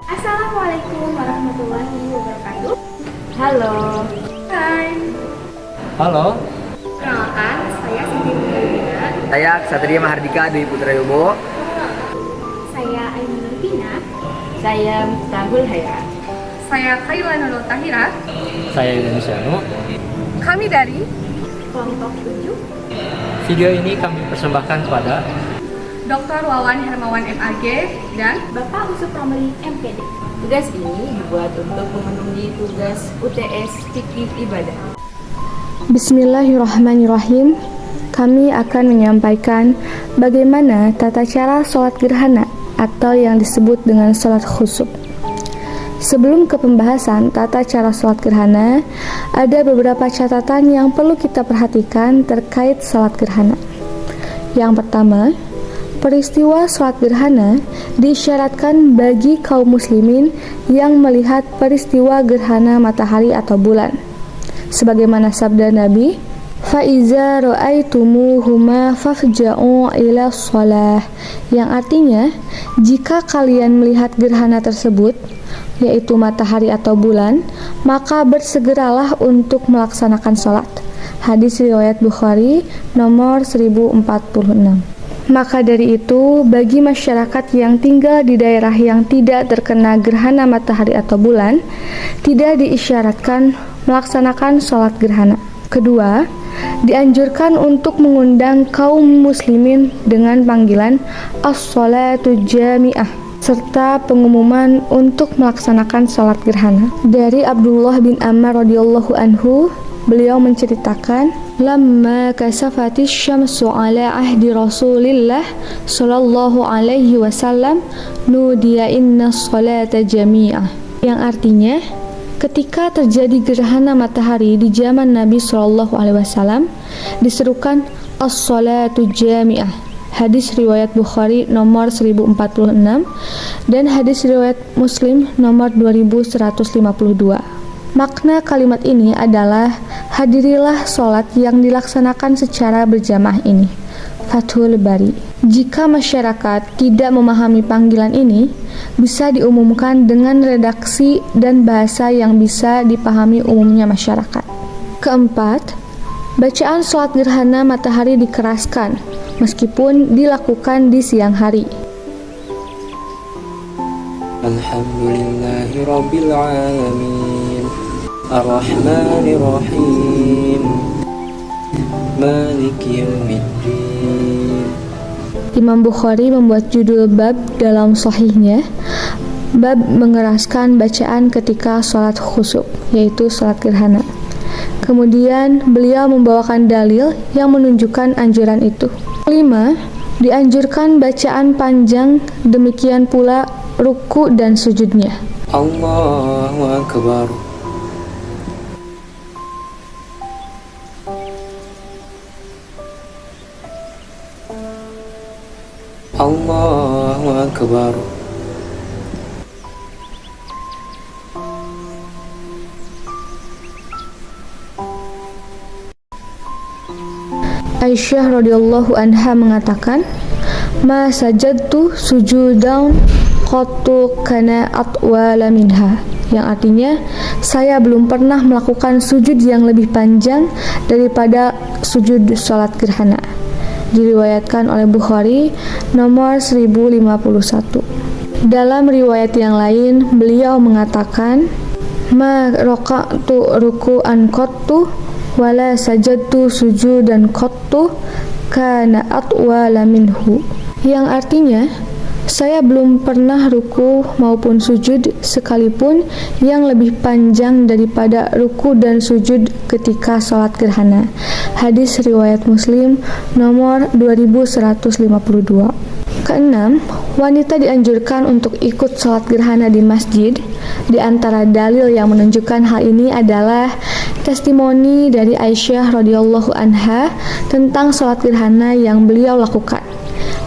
Assalamualaikum warahmatullahi wabarakatuh. Halo. Hai. Halo, Perkenalkan, saya Siti Mulyana. Saya Ksatria Mahardika Dwi Putra Yobo. Saya Aiman Pina. Saya Miftahul Hayat. Saya Kaila Nurul Tahira. saya Yudanusyanu. Kami dari Kelompok 7. Video ini kami persembahkan kepada Dr. Wawan Hermawan MAG dan Bapak Usuf Romli MPD. Tugas ini dibuat untuk memenuhi tugas UTS Fikih Ibadah. Bismillahirrahmanirrahim. Kami akan menyampaikan bagaimana tata cara sholat gerhana atau yang disebut dengan sholat khusuf. Sebelum ke pembahasan tata cara sholat gerhana, ada beberapa catatan yang perlu kita perhatikan terkait sholat gerhana. Yang pertama, peristiwa sholat gerhana disyaratkan bagi kaum muslimin yang melihat peristiwa gerhana matahari atau bulan. Sebagaimana sabda Nabi, "Faiza ra'aitumuhuma fafja'u ila shalah," yang artinya, jika kalian melihat gerhana tersebut, yaitu matahari atau bulan, maka bersegeralah untuk melaksanakan sholat. Hadis riwayat Bukhari nomor 1046. Maka dari itu, bagi masyarakat yang tinggal di daerah yang tidak terkena gerhana matahari atau bulan, tidak diisyaratkan melaksanakan sholat gerhana. Kedua, dianjurkan untuk mengundang kaum muslimin dengan panggilan as-sholatu jami'ah serta pengumuman untuk melaksanakan sholat gerhana. Dari Abdullah bin Amr radhiyallahu anhu, beliau menceritakan, "Lamma kasafatis syamsu ala ahdi Rasulillah sallallahu alaihi wasallam, nudiya inna sholata jami'ah." Yang artinya, ketika terjadi gerhana matahari di zaman Nabi sallallahu alaihi wasallam, diserukan as-sholatu jami'ah. Hadis riwayat Bukhari nomor 1046 dan hadis riwayat Muslim nomor 2152. Makna kalimat ini adalah hadirilah sholat yang dilaksanakan secara berjamaah ini. Fathul Bari. Jika masyarakat tidak memahami panggilan ini, bisa diumumkan dengan redaksi dan bahasa yang bisa dipahami umumnya masyarakat. Keempat, bacaan sholat gerhana matahari dikeraskan meskipun dilakukan di siang hari. Alhamdulillahi Rabbil Alamin Ar-Rahmanir-Rahim Maliki Yawmiddin. Imam Bukhari membuat judul bab dalam sahihnya, bab mengeraskan bacaan ketika sholat khusuf, yaitu sholat gerhana. Kemudian beliau membawakan dalil yang menunjukkan anjuran itu. 5. Dianjurkan bacaan panjang, demikian pula ruku dan sujudnya. Allahu Akbar. Allahu Akbar. Aisyah radhiyallahu anha mengatakan, "Ma sajadtu sujudan qattu kana atwala minha," yang artinya, saya belum pernah melakukan sujud yang lebih panjang daripada sujud salat gerhana. Diriwayatkan oleh Bukhari nomor 1051. Dalam riwayat yang lain, beliau mengatakan, "Ma raqa'tu ruku'an qattu wala sajadtu sujudan qattu kana atwala minhu," yang artinya, saya belum pernah ruku maupun sujud sekalipun yang lebih panjang daripada ruku dan sujud ketika sholat gerhana. Hadis riwayat Muslim nomor 2152. Keenam, wanita dianjurkan untuk ikut sholat gerhana di masjid. Di antara dalil yang menunjukkan hal ini adalah testimoni dari Aisyah radhiyallahu anha tentang sholat gerhana yang beliau lakukan.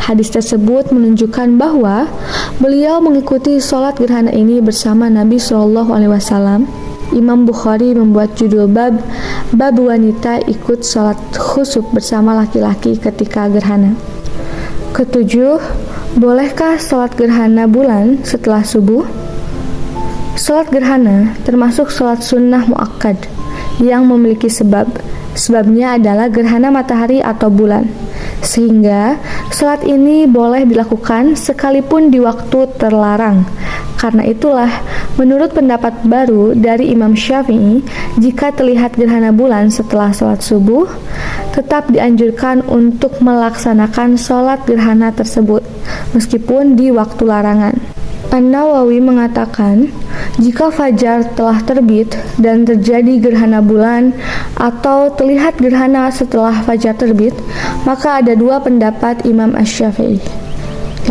Hadis tersebut menunjukkan bahwa beliau mengikuti sholat gerhana ini bersama Nabi Shallallahu Alaihi Wasallam. Imam Bukhari membuat judul bab wanita ikut sholat khusuf bersama laki-laki ketika gerhana. Ketujuh, bolehkah sholat gerhana bulan setelah subuh? Sholat gerhana termasuk sholat sunnah muakkad yang memiliki sebab. Sebabnya adalah gerhana matahari atau bulan. Sehingga sholat ini boleh dilakukan sekalipun di waktu terlarang. Karena itulah, menurut pendapat baru dari Imam Syafi'i, jika terlihat gerhana bulan setelah sholat subuh, tetap dianjurkan untuk melaksanakan sholat gerhana tersebut, meskipun di waktu larangan. An-Nawawi mengatakan, jika fajar telah terbit dan terjadi gerhana bulan atau terlihat gerhana setelah fajar terbit, maka ada dua pendapat Imam Asy-Syafi'i.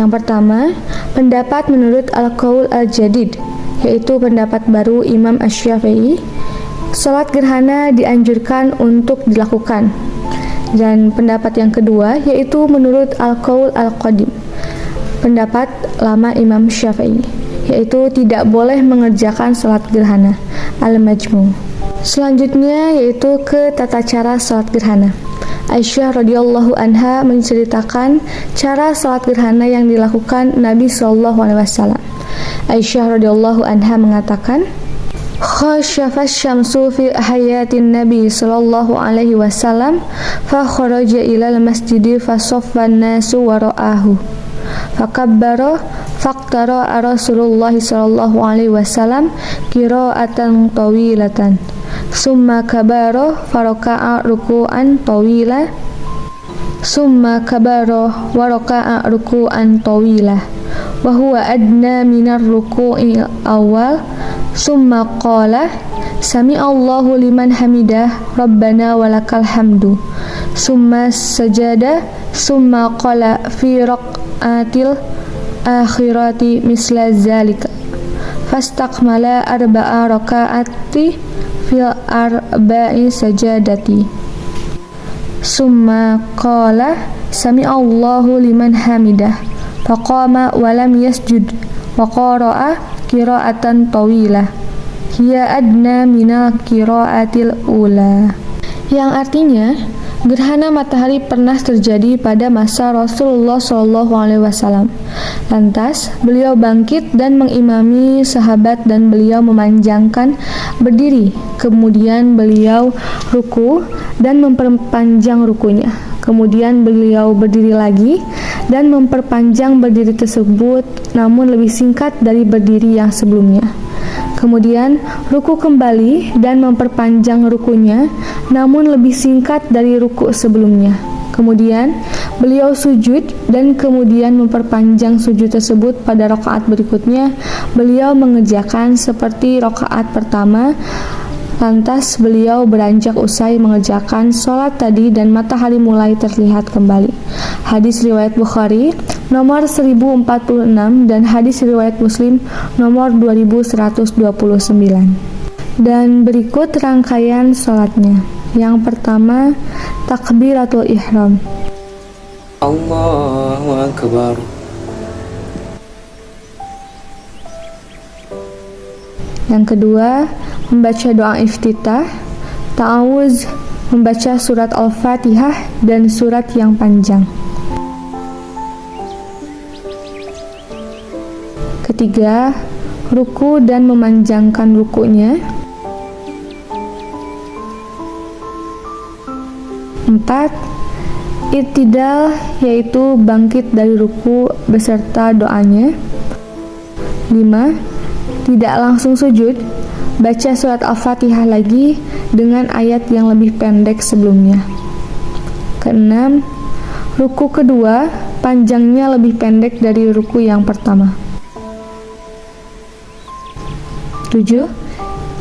Yang pertama, pendapat menurut Al-Qaul Al-Jadid, yaitu pendapat baru Imam Asy-Syafi'i, salat gerhana dianjurkan untuk dilakukan. Dan pendapat yang kedua yaitu menurut Al-Qaul Al-Qadim, pendapat lama Imam Syafi'i, yaitu tidak boleh mengerjakan salat gerhana. Al-Majmu'. Selanjutnya yaitu ke tata cara salat gerhana. Aisyah radhiyallahu anha menceritakan cara salat gerhana yang dilakukan Nabi SAW. Aisyah radhiyallahu anha mengatakan, "Khasyafas syamsu fi hayatin Nabi sallallahu alaihi wasallam fa kharaja ilal masjidi fa saffan nasu wara'ahu fakabbara faqtara Rasulullah sallallahu alaihi wasallam qira'atan tawilatan summa kabara faraka'a ruku'an tawila summa kabara wa raka'a ruku'an tawila wa huwa adna minar ruku'i awal summa qala sami'allahu liman hamidah rabbana walakal hamdu summa sajada summa qala fi raq'atil akhirati misla zalika fastakmala arba'a raka'ati fil arba'i sajadati summa qala sami'allahu liman hamidah faqama wa lam yasjud wa qara'a qira'atan tawilah hiya adna minal qira'atil ula, yang artinya gerhana matahari pernah terjadi pada masa Rasulullah SAW. Lantas beliau bangkit dan mengimami sahabat dan beliau memanjangkan berdiri. Kemudian beliau ruku dan memperpanjang rukunya. Kemudian beliau berdiri lagi dan memperpanjang berdiri tersebut, namun lebih singkat dari berdiri yang sebelumnya. Kemudian ruku kembali dan memperpanjang rukunya, namun lebih singkat dari ruku sebelumnya. Kemudian beliau sujud dan kemudian memperpanjang sujud tersebut pada rakaat berikutnya. Beliau mengerjakan seperti rakaat pertama. Lantas beliau beranjak usai mengerjakan sholat tadi dan matahari mulai terlihat kembali. Hadis riwayat Bukhari nomor 1046 dan hadis riwayat Muslim nomor 2129. Dan berikut rangkaian sholatnya. Yang pertama, takbiratul ihram. Allahu Akbar. Yang kedua, membaca doa iftitah, ta'awuz, membaca surat Al-Fatihah dan surat yang panjang. Ketiga, ruku dan memanjangkan rukunya. 4. I'tidal, yaitu bangkit dari ruku beserta doanya. 5. Tidak langsung sujud, baca surat Al-Fatihah lagi dengan ayat yang lebih pendek sebelumnya. Keenam, ruku kedua panjangnya lebih pendek dari ruku yang pertama. 7.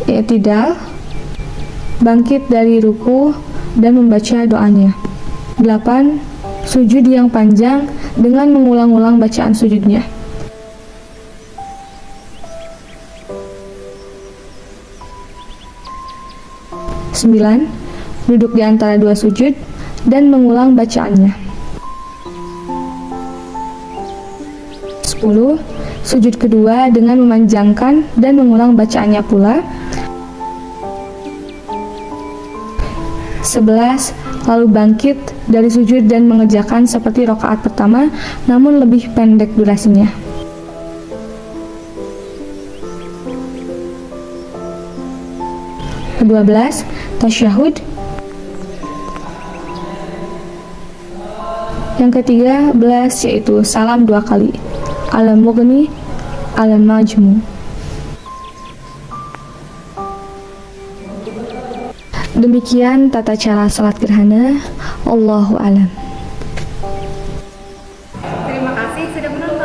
I'tidal, bangkit dari ruku dan membaca doanya. 8. Sujud yang panjang dengan mengulang-ulang bacaan sujudnya. 9. Duduk di antara dua sujud dan mengulang bacaannya. 10. Sujud kedua dengan memanjangkan dan mengulang bacaannya pula. 11. Lalu bangkit dari sujud dan mengerjakan seperti rakaat pertama, namun lebih pendek durasinya. Ke-12, tasyahud. Yang ke-13 yaitu salam 2 kali. Al-Mughni, Al-Majmu. Demikian tata cara salat gerhana. Allahu a'lam. Terima kasih sudah menonton.